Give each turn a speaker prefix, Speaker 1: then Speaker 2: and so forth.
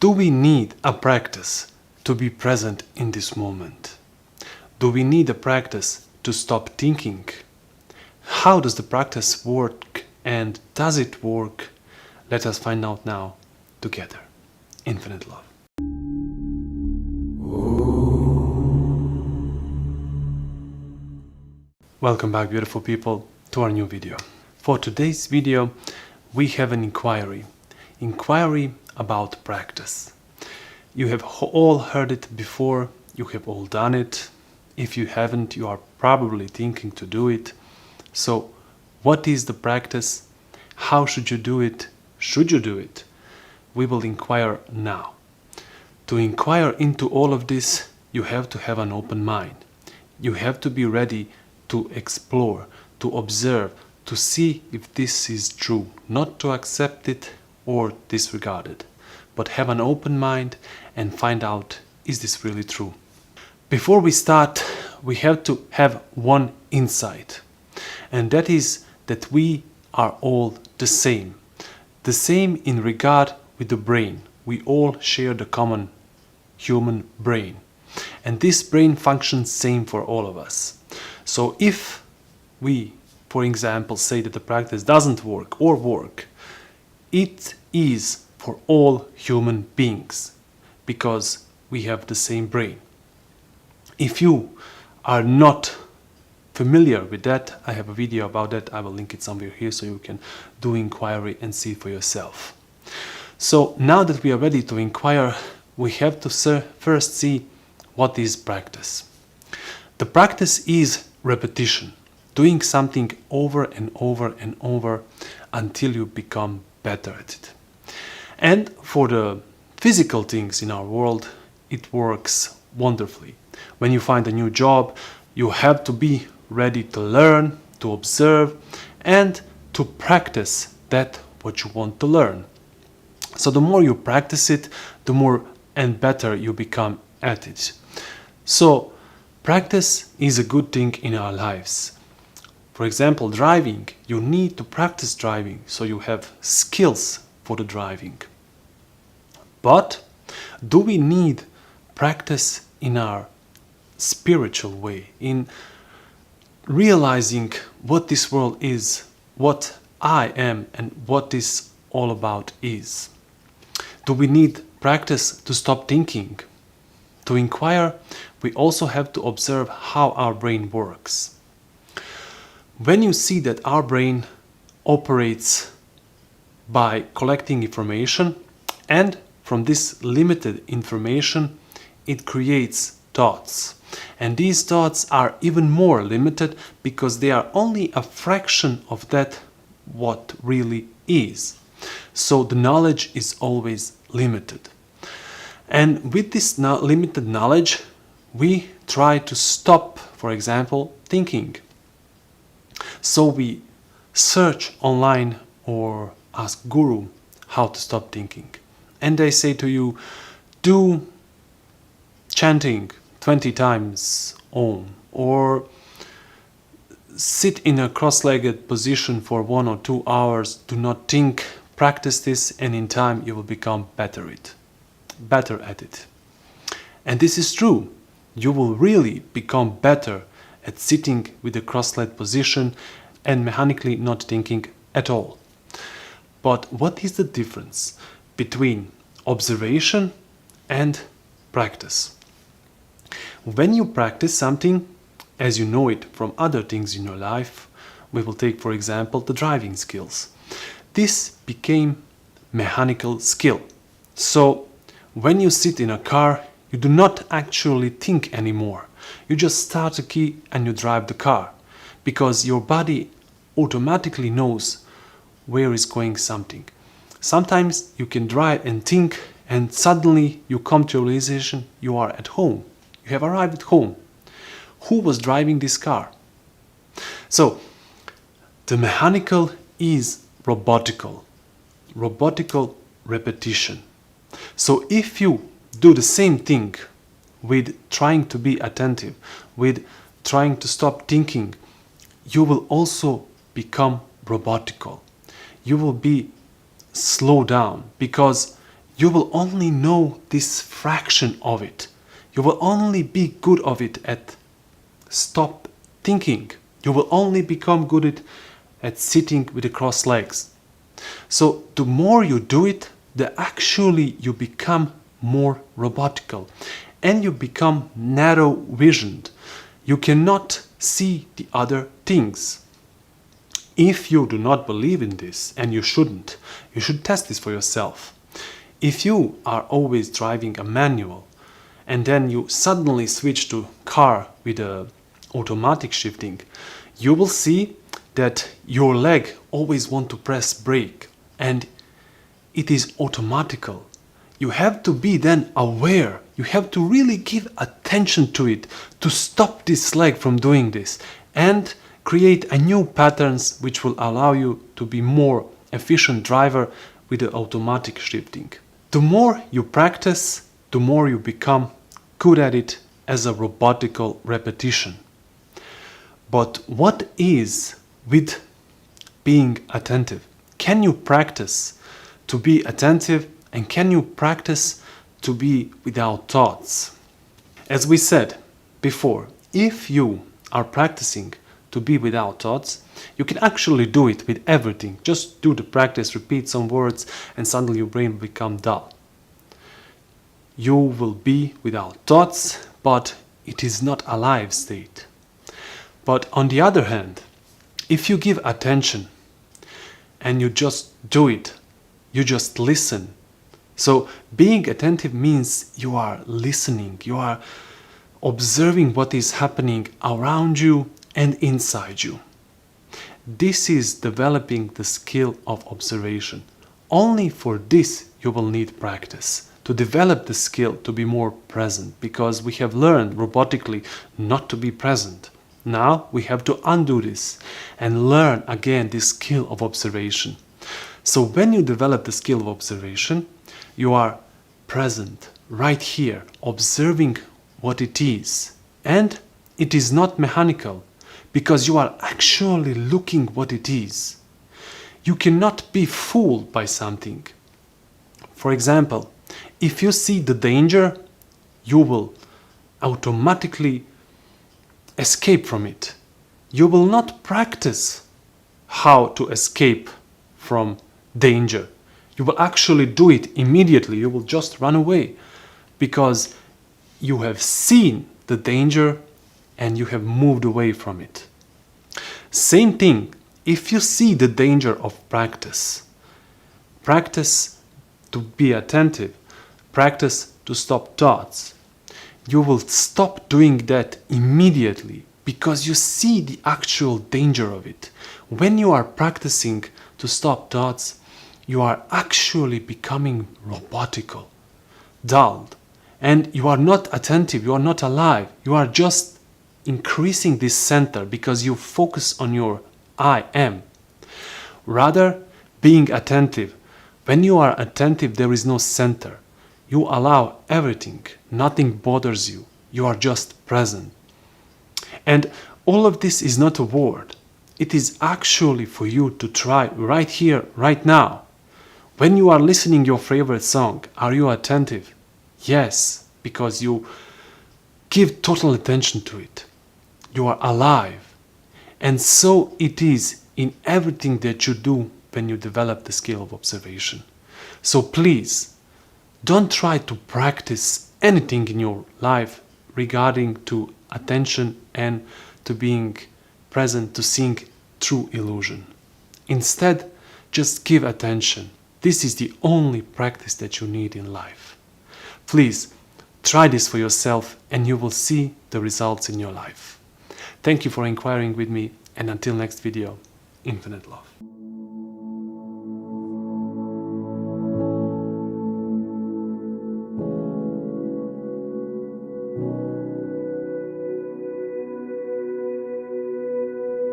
Speaker 1: Do we need a practice to be present in this moment? Do we need a practice to stop thinking? How does the practice work, and does it work? Let us find out now together. Infinite love. Welcome back, beautiful people, to our new video. For today's video, we have an inquiry about practice. You have all heard it before, you have all done it. If you haven't, you are probably thinking to do it. So, what is the practice? How should you do it? Should you do it? We will inquire now. To inquire into all of this, you have to have an open mind. You have to be ready to explore, to observe, to see if this is true, not to accept it or disregard it, but have an open mind and find out, is this really true? Before we start, we have to have one insight, and that is that we are all the same in regard with the brain. We all share the common human brain, and this brain functions same for all of us. So if we, for example, say that the practice doesn't work or work, it is for all human beings because we have the same brain. If you are not familiar with that, I have a video about that. I will link it somewhere here so you can do inquiry and see for yourself. So now that we are ready to inquire, we have to first see what is practice. The practice is repetition, doing something over and over and over until you become better at it. And for the physical things in our world, it works wonderfully. When you find a new job, you have to be ready to learn, to observe, and to practice that what you want to learn. So the more you practice it, the more and better you become at it. So practice is a good thing in our lives. For example, driving. You need to practice driving so you have skills for the driving. But do we need practice in our spiritual way, in realizing what this world is, what I am, and what this all about is? Do we need practice to stop thinking? To inquire, we also have to observe how our brain works. When you see that our brain operates by collecting information, and from this limited information, it creates thoughts. And these thoughts are even more limited because they are only a fraction of that what really is. So the knowledge is always limited. And with this limited knowledge, we try to stop, for example, thinking. So we search online or ask guru how to stop thinking. And they say to you, do chanting 20 times Om, or sit in a cross-legged position for 1 or 2 hours, do not think, practice this, and in time you will become better at it. And this is true. You will really become better at sitting with a cross-legged position and mechanically not thinking at all. But what is the difference between observation and practice? When you practice something, as you know it from other things in your life, we will take, for example, the driving skills. This became mechanical skill. So when you sit in a car, you do not actually think anymore. You just start a key and you drive the car, because your body automatically knows where is going something. Sometimes you can drive and think, and suddenly you come to a realization you are at home. You have arrived at home. Who was driving this car? So the mechanical is robotical repetition. So if you do the same thing with trying to be attentive, with trying to stop thinking, you will also become robotical. You will be slowed down because you will only know this fraction of it. You will only be good of it at stop thinking. You will only become good at sitting with the crossed legs. So the more you do it, the actually you become more robotical and you become narrow visioned. You cannot see the other things. If you do not believe in this, and you shouldn't, you should test this for yourself. If you are always driving a manual and then you suddenly switch to car with a automatic shifting, you will see that your leg always want to press brake and it is automatical. You have to be then aware. You have to really give attention to it to stop this leg from doing this and create a new patterns which will allow you to be more efficient driver with the automatic shifting. The more you practice, the more you become good at it as a robotical repetition. But what is with being attentive? Can you practice to be attentive and can you practice to be without thoughts? As we said before, if you are practicing to be without thoughts, you can actually do it with everything. Just do the practice, repeat some words, and suddenly your brain will become dull. You will be without thoughts, but it is not a live state. But on the other hand, if you give attention and you just do it, you just listen. So being attentive means you are listening, you are observing what is happening around you and inside you. This is developing the skill of observation. Only for this you will need practice to develop the skill to be more present, because we have learned robotically not to be present. Now we have to undo this and learn again this skill of observation. So when you develop the skill of observation, you are present right here, observing what it is. And it is not mechanical, because you are actually looking what it is. You cannot be fooled by something. For example, if you see the danger, you will automatically escape from it. You will not practice how to escape from danger. You will actually do it immediately. You will just run away because you have seen the danger and you have moved away from it. Same thing, if you see the danger of practice to be attentive, practice to stop thoughts, you will stop doing that immediately because you see the actual danger of it. When you are practicing to stop thoughts, you are actually becoming robotical, dulled, and you are not attentive, you are not alive, you are just increasing this center because you focus on your I am. Rather, being attentive, when you are attentive, there is no center. You allow everything, nothing bothers you, you are just present. And all of this is not a word, it is actually for you to try right here, right now. When you are listening your favorite song, are you attentive? Yes, because you give total attention to it. You are alive. And so it is in everything that you do when you develop the skill of observation. So please, don't try to practice anything in your life regarding to attention and to being present, to seeing true illusion. Instead, just give attention. This is the only practice that you need in life. Please, try this for yourself and you will see the results in your life. Thank you for inquiring with me, and until next video, infinite love.